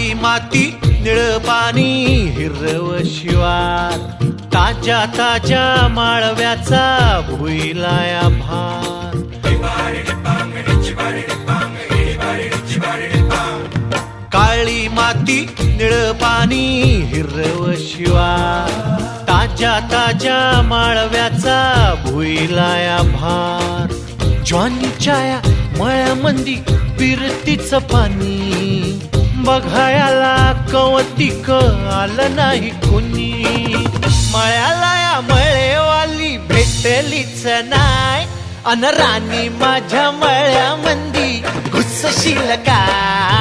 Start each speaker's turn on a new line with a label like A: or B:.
A: काळी माती निळ पाणी हिरव शिवार, ताज्या ताज्या माळव्याचा भुईलाया भार. काळी माती निळ पाणी हिरव शिवार, ताज्या ताज्या माळव्याचा भुईलाया भार. ज्वानीच्या या मळ्यामंदी फिरतीच पाणी, बघायला कवतिक आलं नाही कोणी. मळ्याला या मळेवाली भेटलीच नाय, अन राणी माझ्या मळ्यामंदी घुसशील काय.